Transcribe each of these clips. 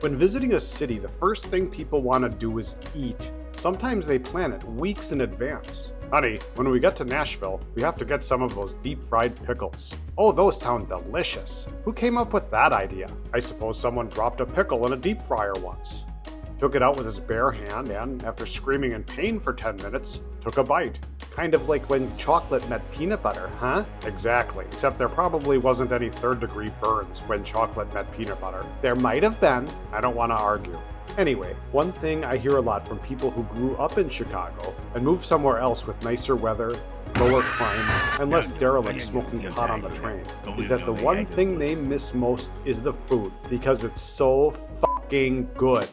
When visiting a city, the first thing people want to do is eat. Sometimes they plan it weeks in advance. Honey, when we get to Nashville, we have to get some of those deep-fried pickles. Oh, those sound delicious. Who came up with that idea? I suppose someone dropped a pickle in a deep fryer once. Took it out with his bare hand and, after screaming in pain for 10 minutes, took a bite. Kind of like when chocolate met peanut butter, huh? Exactly, except there probably wasn't any third-degree burns when chocolate met peanut butter. There might have been. I don't want to argue. Anyway, one thing I hear a lot from people who grew up in Chicago and moved somewhere else with nicer weather, lower crime, and less derelicts smoking pot on the train is that the one thing they miss most is the food, because it's so fucking good.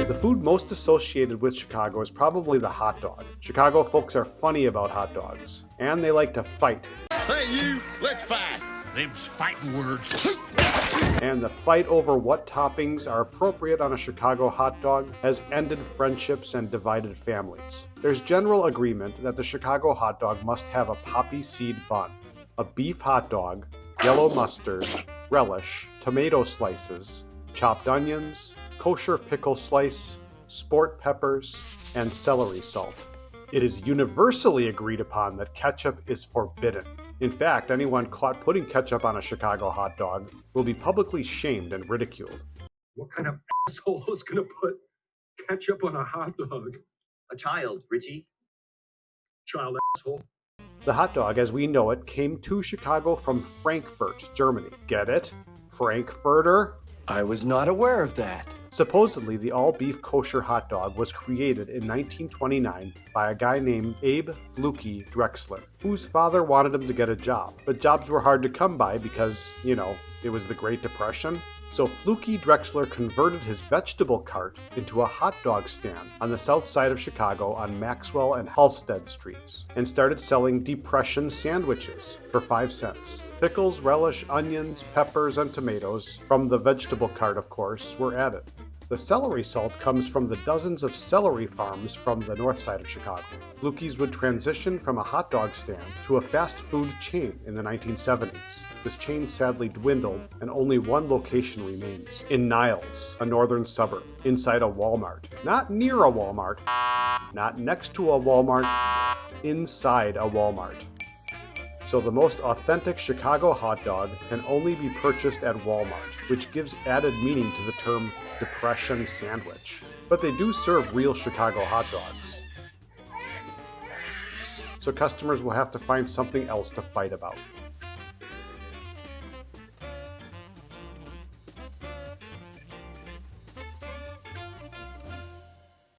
The food most associated with Chicago is probably the hot dog. Chicago folks are funny about hot dogs, and they like to fight. Hey you, let's fight! Them's fighting words. And the fight over what toppings are appropriate on a Chicago hot dog has ended friendships and divided families. There's general agreement that the Chicago hot dog must have a poppy seed bun, a beef hot dog, yellow mustard, relish, tomato slices, chopped onions, kosher pickle slice, sport peppers, and celery salt. It is universally agreed upon that ketchup is forbidden. In fact, anyone caught putting ketchup on a Chicago hot dog will be publicly shamed and ridiculed. What kind of asshole is going to put ketchup on a hot dog? A child, Richie. Child asshole. The hot dog, as we know it, came to Chicago from Frankfurt, Germany. Get it? Frankfurter? I was not aware of that. Supposedly, the all-beef kosher hot dog was created in 1929 by a guy named Abe Fluky Drexler, whose father wanted him to get a job. But jobs were hard to come by because, it was the Great Depression. So Fluky Drexler converted his vegetable cart into a hot dog stand on the south side of Chicago on Maxwell and Halsted streets, and started selling depression sandwiches for 5 cents. Pickles, relish, onions, peppers, and tomatoes, from the vegetable cart of course, were added. The celery salt comes from the dozens of celery farms from the north side of Chicago. Fluky's would transition from a hot dog stand to a fast food chain in the 1970s. This chain sadly dwindled, and only one location remains, in Niles, a northern suburb, inside a Walmart. Not near a Walmart, not next to a Walmart, inside a Walmart. So the most authentic Chicago hot dog can only be purchased at Walmart, which gives added meaning to the term depression sandwich. But they do serve real Chicago hot dogs. So customers will have to find something else to fight about.